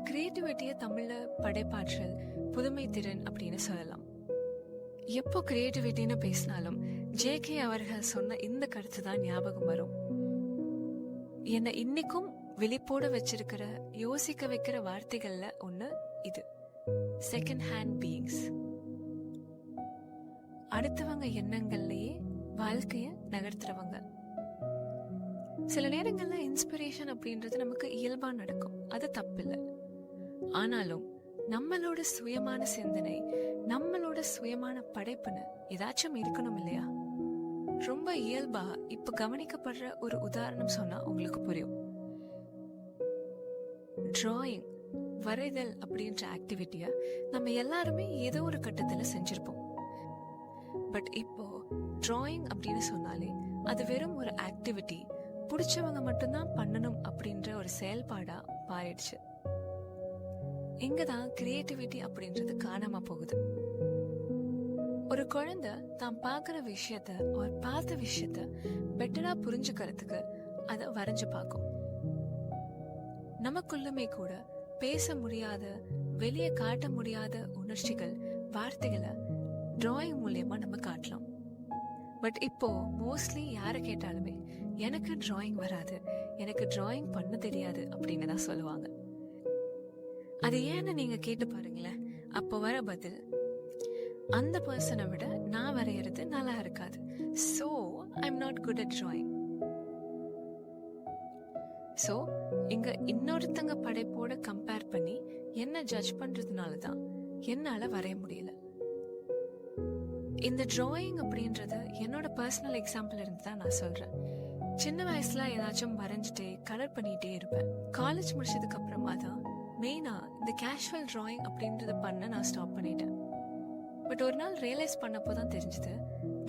கிரியேட்டிவிட்டியை தமிழ்ல படைப்பாற்றல், புதுமை திறன் அப்படின்னு சொல்லலாம். எப்போ கிரியேட்டிவிட்டின்னு பேசினாலும் ஜேகே அவர்கள் சொன்ன இந்த கருத்து தான் ஞாபகம் வரும். என்னை இன்னைக்கும் விழிப்போட வச்சிருக்கிற யோசிக்க வைக்கிற வார்த்தைகள்ல ஒண்ணு இது. Second hand beings. அடுத்தவங்க எண்ணங்கள்லயே வாழ்க்கைய நகர்த்துறவங்க. சில நேரங்கள்ல இன்ஸ்பிரேஷன் அப்படின்றது நமக்கு இயல்பா நடக்கும், அது தப்பில்லை. ஆனாலும் நம்மளோட சுயமான சிந்தனை, நம்மளோட சுயமான படைப்புன்னு ஏதாச்சும் இருக்கணும் இல்லையா? ரொம்ப இயல்பா இப்ப கவனிக்கப்படுற ஒரு உதாரணம் சொன்னா உங்களுக்கு புரியும். டிராயிங், வரைதல் அப்படின்ற ஆக்டிவிட்டிய நம்ம எல்லாருமே ஏதோ ஒரு கட்டத்துல செஞ்சிருப்போம். பட் இப்போ டிராயிங் அப்படின்னு சொன்னாலே அது வெறும் ஒரு ஆக்டிவிட்டி, பிடிச்சவங்க மட்டும்தான் பண்ணணும் அப்படின்ற ஒரு செயல்பாடா மாறிடுச்சு. இங்கதான் கிரியேட்டிவிட்டி அப்படின்றது காணாம போகுது. ஒரு குழந்தை தான் பார்க்கிற விஷயத்த ஒரு பார்த்த விஷயத்த பெட்டரா புரிஞ்சுக்கிறதுக்கு அதை வரைஞ்சு பார்க்கும். நமக்குள்ளுமே கூட பேச முடியாத, வெளியே காட்ட முடியாத உணர்ச்சிகள், வார்த்தைகளை டிராயிங் மூலியமா நம்ம காட்டலாம். பட் இப்போ மோஸ்ட்லி யாரை கேட்டாலுமே எனக்கு டிராயிங் வராது, எனக்கு டிராயிங் பண்ண தெரியாது அப்படின்னு தான் சொல்லுவாங்க. அது ஏன்னு நீங்க கேட்டு பாருங்களேன். அப்போ வர பதில், அந்த பர்சனை விட நான் வரையறது நல்லா இருக்காது, so I'm not good at drawing. So இங்க இன்னொருத்தங்க படைப்போட கம்பேர் பண்ணி என்ன ஜட்ஜ் பண்றதுனால தான் என்னால வரைய முடியல. இந்த டிராயிங் அப்படின்றது என்னோட பர்சனல் எக்ஸாம்பிள் இருந்து தான் நான் சொல்றேன். சின்ன வயசுல ஏதாச்சும் வரைஞ்சிட்டே கலர் பண்ணிட்டே இருப்பேன். காலேஜ் முடிச்சதுக்கு அப்புறமா தான் மெயினா இந்த கேஷுவல் டிராயிங் அப்படின்றத பண்ண நான் ஸ்டாப் பண்ணிட்டேன். பட் ஒரு நாள் ரியலைஸ் பண்ணப்போ தான் தெரிஞ்சது,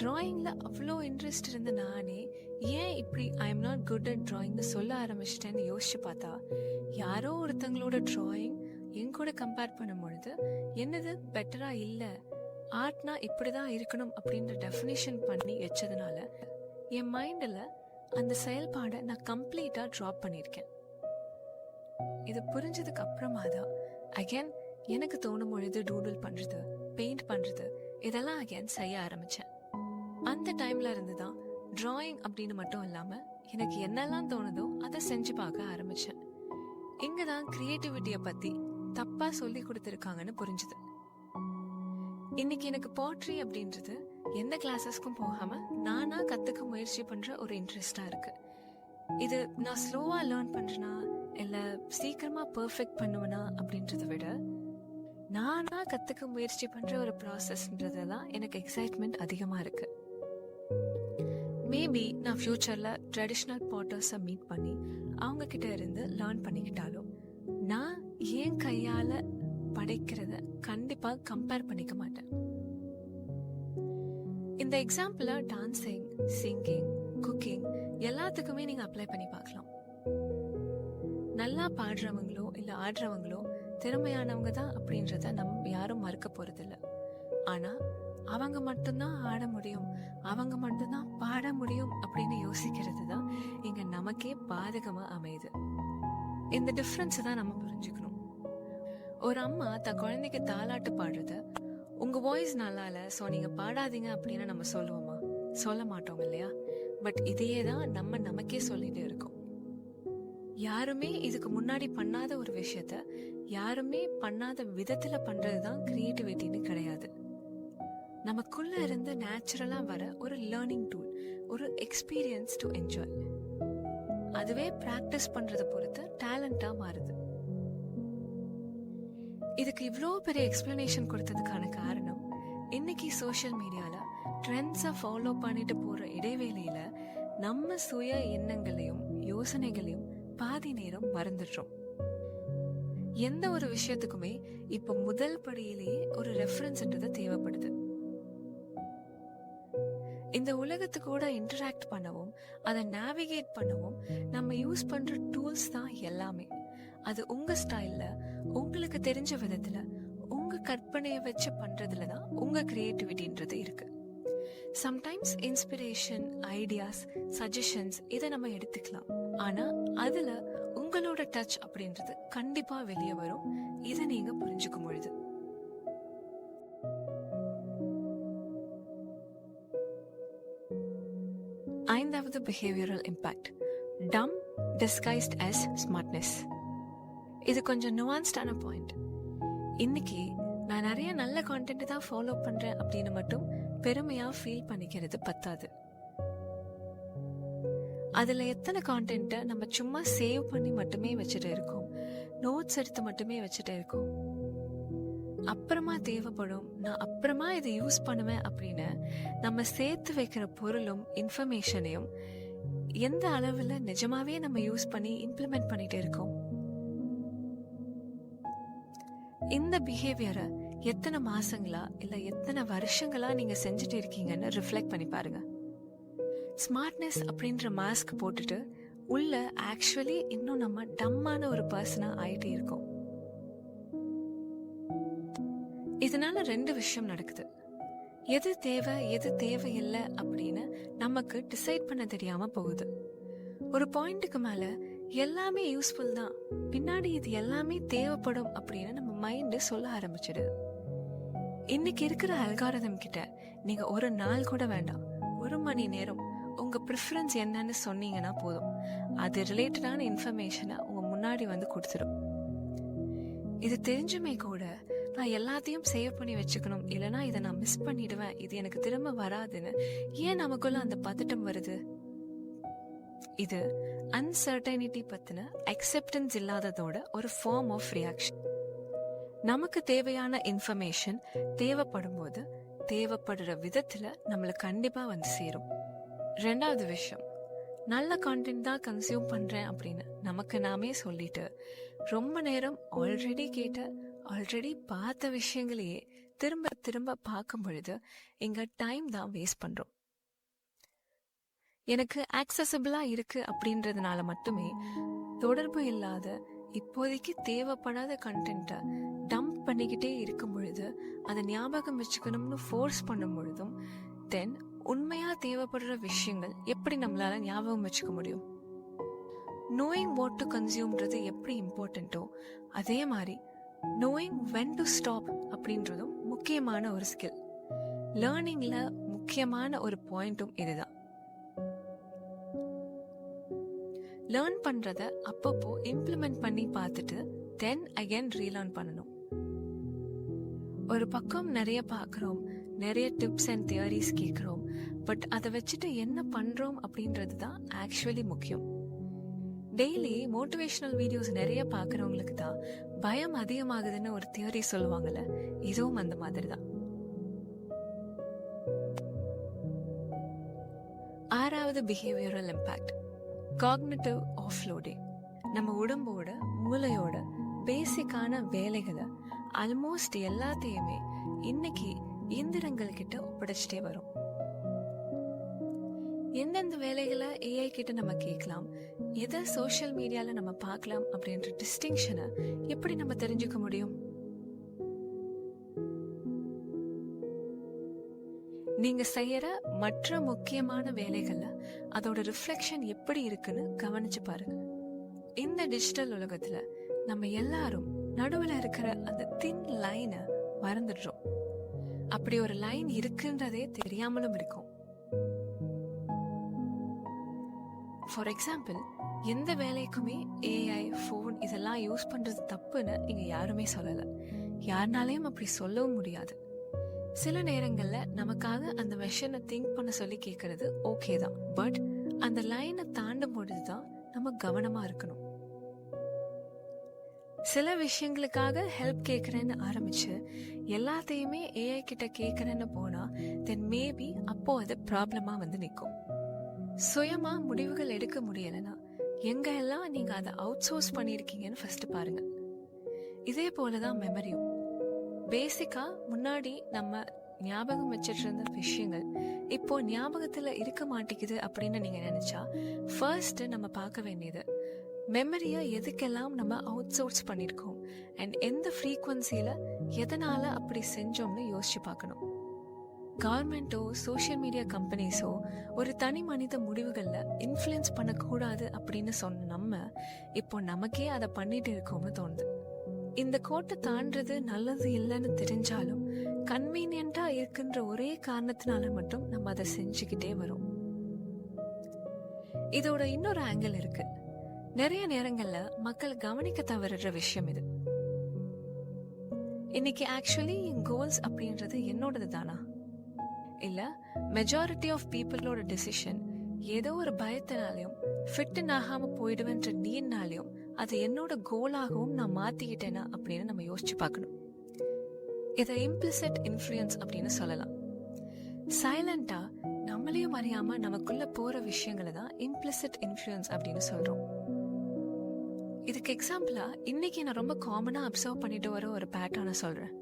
டிராயிங்ல அவ்வளோ இன்ட்ரெஸ்ட் இருந்த நானே ஏன் இப்படி I am not good at டிராயிங்னு சொல்ல ஆரம்பிச்சிட்டேன்னு யோசிச்சு பார்த்தா, யாரோ ஒருத்தங்களோட டிராயிங் என் கூட கம்பேர் பண்ணும் பொழுது என்னது பெட்டரா இல்லை, ஆர்ட்னா இப்படிதான் இருக்கணும் அப்படின்ற டெஃபினேஷன் பண்ணி வச்சதுனால என் மைண்டில் அந்த செயல்பாடை நான் கம்ப்ளீட்டா ட்ராப் பண்ணியிருக்கேன். இது புரிஞ்சதுக்கு அப்புறமா தான் அகேன் எனக்கு தோணும் பொழுது டூடில் பண்றது, பெயிண்ட் பண்றது, இதெல்லாம் அகேன் செய்ய ஆரம்பிச்சேன். அந்த டைம்ல இருந்து தான் டிராயிங் அப்படின்னு மட்டும் இல்லாம எனக்கு என்னெல்லாம் தோணுதோ அதை செஞ்சு பார்க்க ஆரம்பிச்சேன். இங்கதான் கிரியேட்டிவிட்டியை பத்தி தப்பா சொல்லி கொடுத்துருக்காங்கன்னு புரிஞ்சுது. இன்னைக்கு எனக்கு போட்ரி அப்படின்றது எந்த கிளாஸஸ்க்கும் போகாம நானா கத்துக்க முயற்சி பண்ற ஒரு இன்ட்ரெஸ்டா இருக்கு. இது நான் ஸ்லோவா லேர்ன் பண்றேனா இல்ல சீக்கிரமா பெர்ஃபெக்ட் பண்ணுவேனா அப்படின்றத விட நானா கத்துக்க முயற்சி பண்ற ஒரு ப்ராசஸ்ன்றதுதான் எனக்கு எக்ஸைட்மெண்ட் அதிகமா இருக்கு. மேபி நான் ஃபியூச்சர்ல ட்ரெடிஷ்னல் பாட்டர்ஸை மீட் பண்ணி அவங்க கிட்ட இருந்து லேர்ன் பண்ணிக்கிட்டாலும் நான் என் கையால படைக்கிறத கண்டிப்பா கம்பேர் பண்ணிக்க மாட்டேன். இந்த எக்ஸாம்பிள டான்சிங், சிங்கிங், குக்கிங் எல்லாத்துக்குமே நீங்க அப்ளை பண்ணி பார்க்கலாம். நல்லா பாடுறவங்களோ இல்ல ஆடுறவங்களோ திறமையானவங்க தான் அப்படின்றத நம்ம யாரும் மறுக்க போறது இல்ல. ஆனா அவங்க மட்டும்தான் ஆட முடியும், அவங்க மட்டும்தான் பாட முடியும் அப்படின்னு யோசிக்கிறது தான் இங்க நமக்கே பாதகமா அமையுது. இந்த டிஃபரன்ஸ் தான் நம்ம புரிஞ்சுக்கணும். ஒரு அம்மா தன் குழந்தைக்கு தாலாட்டு பாடுறத உங்க வாய்ஸ் நல்லா இல்ல சோ நீங்க பாடாதீங்க அப்படின்னு நம்ம சொல்லுவோமா? சொல்ல மாட்டோம் இல்லையா? பட் இதையே தான் நம்ம நமக்கே சொல்லிட்டு இருக்கோம். யாருமே இதுக்கு முன்னாடி பண்ணாத ஒரு விஷயத்த யாருமே பண்ணாத விதத்துல பண்றதுதான் கிரியேட்டிவிட்டின்னு கிடையாது. நமக்குள்ள இருந்து நேச்சுரலா வர ஒரு லேர்னிங் டூல், ஒரு எக்ஸ்பீரியன்ஸ் டு என்ஜாய். அதுவே பிராக்டிஸ் பண்றத பொறுத்து டேலண்டா மாறுது. இதுக்கு இவ்வளோ பெரிய எக்ஸ்பிளனேஷன் கொடுத்ததுக்கான காரணம், இன்னைக்கு சோஷியல் மீடியால ட்ரெண்ட்ஸை ஃபாலோ பண்ணிட்டு போற இடைவேளையில நம்ம சுய எண்ணங்களையும் யோசனைகளையும் பாதி நேரம் மறந்துடுறோம். எந்த ஒரு விஷயத்துக்குமே இப்ப முதல் படியிலேயே ஒரு ரெஃபரன்ஸ்ன்றது தேவைப்படுது. இந்த உலகத்துக்கூட இன்டராக்ட் பண்ணவும் அதை நேவிகேட் பண்ணவும் நம்ம யூஸ் பண்ற டூல்ஸ் தான் எல்லாமே. அது உங்க ஸ்டைல்ல, உங்களுக்கு தெரிஞ்ச விதத்துல, உங்க கற்பனையை வச்சு பண்றதுல தான் உங்க கிரியேட்டிவிட்டின்றது இருக்கு. சம்டைம்ஸ் இன்ஸ்பிரேஷன், ஐடியாஸ், சஜஷன்ஸ் இதை நம்ம எடுத்துக்கலாம். ஆனா அதுல உங்களோட டச் அப்படின்றது கண்டிப்பா வெளியே வரும். இதை நீங்க புரிஞ்சுக்கும் பொழுது. ஐந்தாவது பிஹேவியரல் இம்பாக்ட், டம் disguised as smartness. இது கொஞ்சம் nuanced-ஆன பாயிண்ட். இன்னைக்கு நான் நிறைய நல்ல கான்டென்ட் தான் ஃபாலோ பண்றேன் அப்படின்னு மட்டும் பெருமையா ஃபீல் பண்ணிக்கிறது பத்தாது. அதுல எத்தனை கான்டென்ட்டை நம்ம சும்மா சேவ் பண்ணி மட்டுமே வச்சுட்டு இருக்கோம், நோட்ஸ் எடுத்து மட்டுமே வச்சுட்டு இருக்கோம். அப்புறமா தேவைப்படும், நான் அப்புறமா இதை யூஸ் பண்ணுவேன் அப்படின்னு நம்ம சேர்த்து வைக்கிற பொருளும் இன்ஃபர்மேஷனையும் எந்த அளவுல நிஜமாவே நம்ம யூஸ் பண்ணி இம்ப்ளிமெண்ட் பண்ணிட்டு இருக்கோம். இந்த பிஹேவியரை எத்தனை மாசங்களா இல்ல எத்தனை வருஷங்களா நீங்க செஞ்சுட்டு இருக்கீங்கன்னு ரிஃப்ளெக்ட் பண்ணி பாருங்க. ஸ்மார்ட்னஸ் அப்படின்ற மாஸ்க் போட்டுட்டு உள்ள ஆக்சுவலி இன்னும் நம்ம டம்மான ஒரு பர்சனா ஆயிட்டே இருக்கோம். இதனால ரெண்டு விஷயம் நடக்குது. எது தேவை எது தேவையில்லை அப்படின்னு நமக்கு டிசைட் பண்ண தெரியாம போகுது. ஒரு பாயிண்ட்டுக்கு மேல எல்லாமே யூஸ்ஃபுல் தான், பின்னாடி இது எல்லாமே தேவைப்படும் அப்படின்னு நம்ம மைண்ட் சொல்ல ஆரம்பிச்சிடுது. இன்னைக்கு இருக்கிற அல்காரிதம் கிட்ட நீங்க ஒரு நாள் கூட வேண்டாம், 1 மணி நேரம் உங்க ப்ரிஃபரன்ஸ் என்னன்னு சொன்னீங்கன்னா போதும், அது ரிலேட்டடான இன்ஃபர்மேஷனை உங்க முன்னாடி வந்து கொடுத்துடும். இது தெரிஞ்சுமே கூட நான் எல்லாத்தையும் சேவ் பண்ணி வச்சுக்கணும், இல்லைன்னா இதை நான் மிஸ் பண்ணிடுவேன், இது எனக்கு திரும்ப வராதுன்னு ஏன் நமக்குள்ள அந்த பதட்டம் வருது? இது அன்சர்டைனிட்டி பத்தின அக்செப்டன்ஸ் இல்லாததோட ஒரு ஃபார்ம் ஆஃப் ரியாக்ஷன். நமக்கு தேவையான இன்ஃபர்மேஷன் தேவைப்படும் போது தேவைப்படுற விதத்துல நம்மளுக்கு கண்டிப்பா வந்து சேரும். ரெண்டாவது விஷயம், நல்ல கான்டென்ட் தான் கன்சியூம் பண்றேன் அப்படின்னு நமக்கு நாமே சொல்லிட்டு ரொம்ப நேரம் ஆல்ரெடி கேட்ட ஆல்ரெடி பார்த்த விஷயங்களையே திரும்ப திரும்ப பார்க்கும் பொழுது எங்க டைம் தான் வேஸ்ட் பண்றோம். எனக்கு ஆக்சசபிளா இருக்கு அப்படின்றதுனால மட்டுமே தொடர்பு இல்லாத இப்போதைக்கு தேவைப்படாத கண்டென்ட்டை டம்ப் பண்ணிக்கிட்டே இருக்கும் பொழுது அதை ஞாபகம் வச்சுக்கணும்னு ஃபோர்ஸ் பண்ணும் பொழுதும் தென் உண்மையா தேவைப்படுற விஷயங்கள் எப்படி நம்மளால ஞாபகம் வச்சுக்க முடியும்? நோயிங் வாட் டு கன்சியூம்ன்றது எப்படி இம்பார்ட்டன்ட்டோ அதே மாதிரி நோயிங் வென் டு ஸ்டாப் அப்படின்றதும் முக்கியமான ஒரு ஸ்கில். லேர்னிங்ல முக்கியமான ஒரு பாயிண்ட்டும் இதுதான். லேர்ன் பண்றத அப்பப்போ இம்ப்ளிமெண்ட் பண்ணி பார்த்துட்டு தென் அகைன் ரீலேர்ன் பண்ணணும். ஒரு பக்கம் நிறைய பார்க்குறோம், நிறைய டிப்ஸ் அண்ட் தியரிஸ் கேட்குறோம், பட் அதை வச்சுட்டு என்ன பண்றோம் அப்படின்றது தான் ஆக்சுவலி முக்கியம். டெய்லி மோட்டிவேஷனல் வீடியோஸ் நிறைய பார்க்குறவங்களுக்கு தான் பயம் அதிகமாகுதுன்னு ஒரு தியரி சொல்லுவாங்கல்ல, இதுவும் அந்த மாதிரி தான். ஆறாவது பிஹேவியரல் இம்பாக்ட், காக்னிட்டிவ் ஆஃப்லோடிங். நம்ம உடம்போட மூளையோட பேசிக்கான வேலைகளை ஆல்மோஸ்ட் எல்லாத்தையுமே இன்னைக்கு இயந்திரங்கள் கிட்ட ஒப்படைச்சிட்டே வரும். எந்தெந்த வேலைகளை ஏஐ கிட்ட நம்ம கேட்கலாம், எதை சோஷியல் மீடியால நம்ம பார்க்கலாம் அப்படின்ற டிஸ்டிங்ஷனை எப்படி நம்ம தெரிஞ்சுக்க முடியும்? நீங்க செய்யற மற்ற முக்கியமான வேலைகள்ல அதோட ரிஃப்ளெக்ஷன் எப்படி இருக்குன்னு கவனிச்சு பாருங்க. இந்த டிஜிட்டல் உலகத்துல நம்ம எல்லாரும் நடுவுல இருக்கிற அந்த தின் லைனை மறந்துடுறோம். அப்படி ஒரு லைன் இருக்குன்றதே தெரியாமலும் இருக்கும். ஃபார் எக்ஸாம்பிள், எந்த வேலைக்குமே ஏஐ, ஃபோன் இதெல்லாம் யூஸ் பண்றது தப்புன்னு இங்க யாருமே சொல்லல, யாருனாலையும் அப்படி சொல்லவும் முடியாது. சில நேரங்கள்ல நமக்காக அந்த மெஷினை திங்க் பண்ண சொல்லி கேட்கறது ஓகே தான், பட் அந்த லைனை தாண்டும் பொழுதுதான் நம்ம கவனமா இருக்கணும். சில விஷயங்களுக்காக ஹெல்ப் கேட்கறேன்னு ஆரம்பிச்சு எல்லாத்தையுமே ஏஐ கிட்ட கேட்கறேன்னு போனா தென் மேபி அப்போ அது ப்ராப்ளமா வந்து நிற்கும். சுயமா முடிவுகள் எடுக்க முடியலன்னா எங்க எல்லாம் நீங்க அதை அவுட் சோர்ஸ் பண்ணிருக்கீங்கன்னு ஃபர்ஸ்ட் பாருங்க. இதே போலதான் மெமரியும். பேசிக்கா முன்னாடி நம்ம ஞாபகம் வச்சிட்டு இருந்த விஷயங்கள் இப்போ ஞாபகத்துல இருக்க மாட்டேங்குது அப்படின்னு நீங்க நினைச்சா ஃபர்ஸ்ட் நம்ம பார்க்க வேண்டியது மெமரியை எதுக்கெல்லாம் நம்ம அவுட் சோர்ஸ் பண்ணிருக்கோம் அண்ட் எந்த ஃப்ரீக்வன்சியில எதனால அப்படி செஞ்சோம்னு யோசிச்சு பார்க்கணும். கவர்மெண்டோ சோஷியல் மீடியா கம்பெனிஸோ ஒரு தனி மனித முடிவுகள்ல இன்ஃப்ளூயன்ஸ் பண்ணக்கூடாது அப்படின்னு சொன்ன நம்ம இப்போ நமக்கே அதை பண்ணிட்டு இருக்கோம்னு தோணுது. இந்த கோட்டை தாண்டது நல்லது இல்லைன்னு தெரிஞ்சாலும் கன்வீனியன்டா இருக்குன்ற ஒரே காரணத்தினால மட்டும் நம்ம அதை செஞ்சுக்கிட்டே வரோம். இதோட இன்னொரு ஆங்கிள் இருக்கு. நிறைய நேரங்கள்ல மக்கள் கவனிக்க தவறுற விஷயம் இது. இன்னைக்கு ஆக்சுவலி என் கோல்ஸ் அப்படின்றது என்னோடது தானா, இல்ல மெஜாரிட்டி ஆஃப் பீப்புளோட டெசிஷன் ஏதோ ஒரு பயத்தினாலையும் ஃபிட் ஆகாம போயிடுவேன்ற நீர்னாலையும் அது என்னோட கோலாகவும் நான் மாத்திக்கிட்டேனா அப்படின்னு நம்ம யோசிச்சு பார்க்கணும். இதை இம்ப்ளிசிட் இன்ஃப்ளூயன்ஸ் அப்படின்னு சொல்லலாம். சைலண்டா நம்மளையும் அறியாம நமக்குள்ள போற விஷயங்களை தான் இம்ப்ளிசிட் இன்ஃப்ளூயன்ஸ் அப்படின்னு சொல்றோம். இதுக்கு எக்ஸாம்பிளா இன்னைக்கு நான் ரொம்ப காமனா அப்சர்வ் பண்ணிட்டு வர ஒரு பேட்டர்னை சொல்றேன்.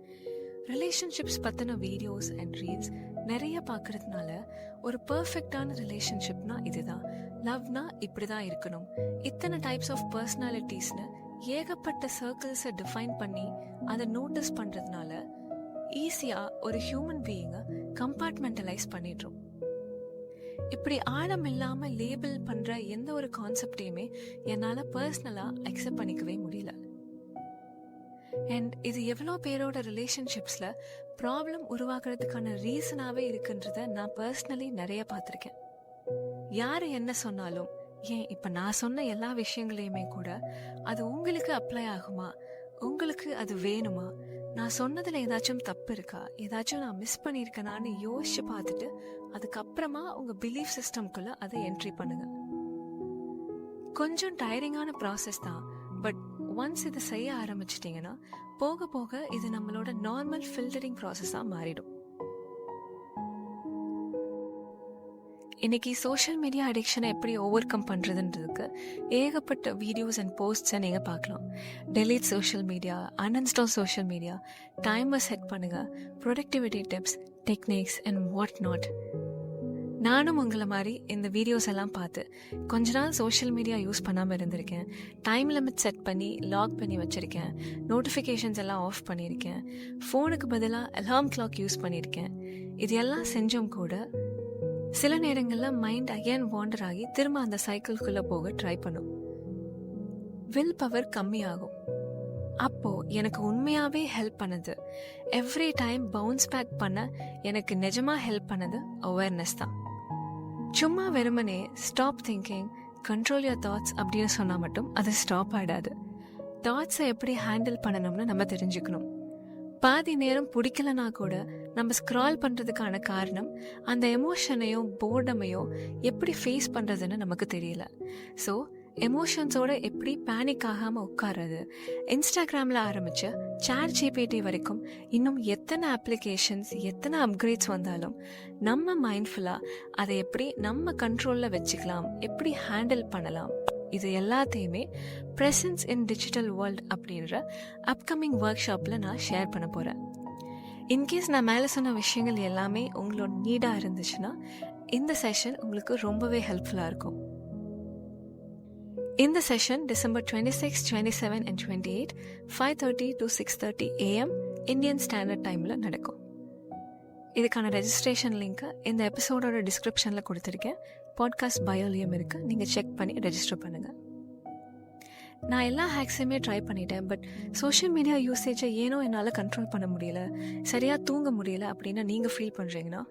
ரிலேஷன்ஷிப்ஸ் பத்தின வீடியோஸ் அண்ட் ரீல்ஸ் நிறைய பார்க்கறதுனால ஒரு பர்ஃபெக்டான ரிலேஷன்ஷிப்னா இதுதான், லவ்னா இப்படிதான் இருக்கணும், இத்தனை டைப்ஸ் ஆஃப் பர்சனாலிட்டிஸ்னு ஏகப்பட்ட சர்க்கிள்ஸை டிஃபைன் பண்ணி அதை நோட்டீஸ் பண்றதுனால ஈஸியா ஒரு ஹியூமன் பீயிங்கை கம்பார்ட்மெண்டலைஸ் பண்ணிடுறோம். இப்படி ஆழம் இல்லாம லேபிள் பண்ற எந்த ஒரு கான்செப்டையுமே என்னால பர்சனலா அக்செப்ட் பண்ணிக்கவே முடியல. அண்ட் இது எவ்வளோ பேரோட ரிலேஷன்ஷிப்ஸ்ல ப்ராப்ளம் உருவாக்குறதுக்கான ரீசனாவே இருக்குன்றத நான் பர்சனலி நிறைய பார்த்துருக்கேன். யாரு என்ன சொன்னாலும், ஏன் இப்ப நான் சொன்ன எல்லா விஷயங்களையுமே கூட அது உங்களுக்கு அப்ளை ஆகுமா, உங்களுக்கு அது வேணுமா, நான் சொன்னதுல ஏதாச்சும் தப்பு இருக்கா, ஏதாச்சும் நான் மிஸ் பண்ணியிருக்கேனான்னு யோசிச்சு பார்த்துட்டு அதுக்கப்புறமா உங்க பிலீஃப் சிஸ்டம்குள்ள அதை என்ட்ரி பண்ணுங்க. கொஞ்சம் டயரிங்கான ப்ராசஸ் தான், பட் ஒன்ஸ் இதை செய்ய ஆரம்பிச்சிட்டிங்கன்னா போக போக இது நம்மளோட நார்மல் ஃபில்டரிங் ப்ராசஸா மாறிடும். இன்னைக்கு சோஷியல் மீடியா அடிக்ஷனை எப்படி ஓவர் கம் பண்றதுன்றதுக்கு ஏகப்பட்ட வீடியோஸ் அண்ட் போஸ்ட்ஸை நீங்க பார்க்கலாம். Delete social media, uninstall social media, timer set பண்ணுங்க, productivity tips, techniques and what not. நானும் உங்களை மாதிரி இந்த வீடியோஸ் எல்லாம் பார்த்து கொஞ்ச நாள் சோஷியல் மீடியா யூஸ் பண்ணாமல் இருந்திருக்கேன். டைம் லிமிட் செட் பண்ணி லாக் பண்ணி வச்சுருக்கேன். நோட்டிஃபிகேஷன்ஸ் எல்லாம் ஆஃப் பண்ணியிருக்கேன். ஃபோனுக்கு பதிலாக அலார்ம் கிளாக் யூஸ் பண்ணியிருக்கேன். இது எல்லாம் செஞ்சும் கூட சில நேரங்களில் மைண்ட் அகேன் வாண்டர் ஆகி திரும்ப அந்த சைக்கிள்குள்ளே போக ட்ரை பண்ணும். வில் பவர் கம்மியாகும். அப்போ எனக்கு உண்மையாவே ஹெல்ப் பண்ணது, எவ்ரி டைம் பவுன்ஸ் பேக் பண்ண எனக்கு நிஜமா ஹெல்ப் பண்ணது அவேர்னஸ் தான். சும்மா வெறுமனே stop thinking, control your thoughts அப்படின்னு சொன்னா மட்டும் அது ஸ்டாப் ஆயிடாது. தாட்ஸை எப்படி ஹேண்டில் பண்ணணும்னு நம்ம தெரிஞ்சுக்கணும். பாதி நேரம் பிடிக்கலனா கூட நம்ம ஸ்க்ரால் பண்றதுக்கான காரணம் அந்த எமோஷனையோ போர்டமையோ எப்படி ஃபேஸ் பண்றதுன்னு நமக்கு தெரியல. ஸோ எமோஷன்ஸோட எப்படி பேனிக் ஆகாம உட்கார்றது, இன்ஸ்டாகிராம்ல ஆரம்பிச்சு சாட் ஜிபிடி வரைக்கும் இன்னும் எத்தனை அப்ளிகேஷன்ஸ், எத்தனை அப்கிரேட்ஸ் வந்தாலும் நம்ம மைண்ட்ஃபுல்லா அதை எப்படி நம்ம கண்ட்ரோல்ல வச்சுக்கலாம், எப்படி ஹேண்டில் பண்ணலாம், இது எல்லாத்தையுமே பிரசன்ஸ் இன் டிஜிட்டல் வேர்ல்ட் அப்படின்ற அப்கமிங் ஒர்க் ஷாப்ல நான் ஷேர் பண்ண போறேன். இன்கேஸ் நான் மேலே சொன்ன விஷயங்கள் எல்லாமே உங்களோட நீடா இருந்துச்சுன்னா இந்த செஷன் உங்களுக்கு ரொம்பவே ஹெல்ப்ஃபுல்லா இருக்கும். இந்த session December 26, 27 and 28 5:30 to 6:30 AM Indian standard டைம்ல நடக்கும். இதுக்கான ரெஜிஸ்ட்ரேஷன் லிங்க் இந்த எபிசோடோட டிஸ்கிரிப்ஷன்ல கொடுத்துருக்கேன். பாட்காஸ்ட் பயோலியம் இருக்கு, நீங்க செக் பண்ணி ரெஜிஸ்டர் பண்ணுங்க. நான் எல்லா ஹேக்ஸையுமே ட்ரை பண்ணிட்டேன், பட் சோஷியல் மீடியா யூசேஜை ஏனோ என்னால் கண்ட்ரோல் பண்ண முடியல, சரியாக தூங்க முடியல அப்படின்னு நீங்கள் ஃபீல் பண்ணுறீங்கன்னா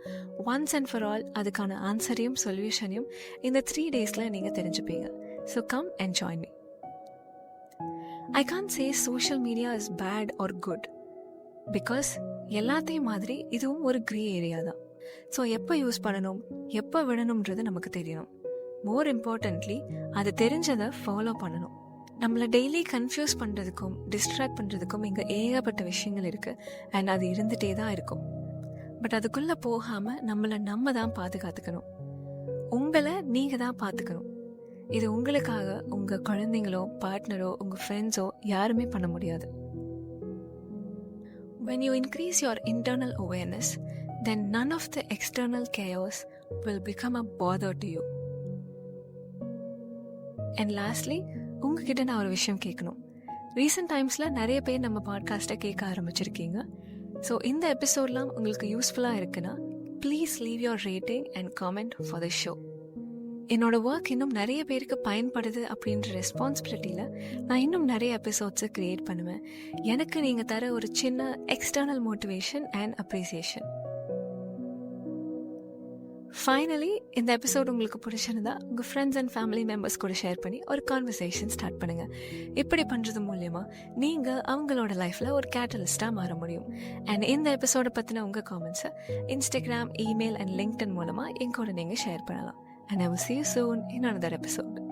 ஒன்ஸ் அண்ட் ஃபார் ஆல் அதுக்கான ஆன்சரையும் சொல்யூஷனையும் இந்த 3 daysல நீங்கள் தெரிஞ்சுப்பீங்க. So come and join me. I can't say social media is bad or good because எல்லாத்தையும் மாதிரி இதுவும் ஒரு கிரே ஏரியா தான். ஸோ எப்போ யூஸ் பண்ணணும், எப்போ விடணும்ன்றது நமக்கு தெரியணும். மோர் இம்பார்ட்டன்ட்லி அது தெரிஞ்சதை ஃபாலோ பண்ணணும். நம்மளை டெய்லி கன்ஃபியூஸ் பண்ணுறதுக்கும் டிஸ்ட்ராக்ட் பண்ணுறதுக்கும் இங்கே ஏகப்பட்ட விஷயங்கள் இருக்குது அண்ட் அது இருந்துகிட்டே தான் இருக்கும். பட் அதுக்குள்ளே போகாமல் நம்மளை நம்ம தான் பாதுகாத்துக்கணும். உங்களை நீங்கள் தான் பார்த்துக்கணும். இது உங்களுக்காக உங்க குழந்தைங்களோ, பார்ட்னரோ, உங்க ஃப்ரெண்ட்ஸோ யாருமே பண்ண முடியாது. When you increase your internal awareness, then none of the external chaos will become a bother to you. And lastly, உங்ககிட்ட நான் ஒரு விஷயம் கேட்கணும். ரீசெண்ட் டைம்ஸ்ல நிறைய பேர் நம்ம பாட்காஸ்ட்டை கேட்க ஆரம்பிச்சிருக்கீங்க. ஸோ இந்த எபிசோட்லாம் உங்களுக்கு யூஸ்ஃபுல்லாக இருக்குன்னா please leave your rating and comment for the show. என்னோட ஒர்க் இன்னும் நிறைய பேருக்கு பயன்படுது அப்படின்ற ரெஸ்பான்சிபிலிட்டியில் நான் இன்னும் நிறைய எபிசோட்ஸை க்ரியேட் பண்ணுவேன். எனக்கு நீங்கள் தர ஒரு சின்ன external motivation and appreciation. Finally இந்த எபிசோட் உங்களுக்கு பிடிச்சிருந்தா உங்கள் ஃப்ரெண்ட்ஸ் அண்ட் ஃபேமிலி மெம்பர்ஸ் கூட ஷேர் பண்ணி ஒரு கான்வர்சேஷன் ஸ்டார்ட் பண்ணுங்கள். இப்படி பண்ணுறது மூலயமா நீங்கள் அவங்களோட லைஃப்பில் ஒரு கேட்டலிஸ்ட்டாக மாற முடியும். அண்ட் இந்த எபிசோடை பற்றின உங்கள் காமெண்ட்ஸை இன்ஸ்டாகிராம், இமெயில் அண்ட் லிங்க்டின் மூலமாக என் கூட நீங்கள் ஷேர் பண்ணலாம். And I will see you soon in another episode.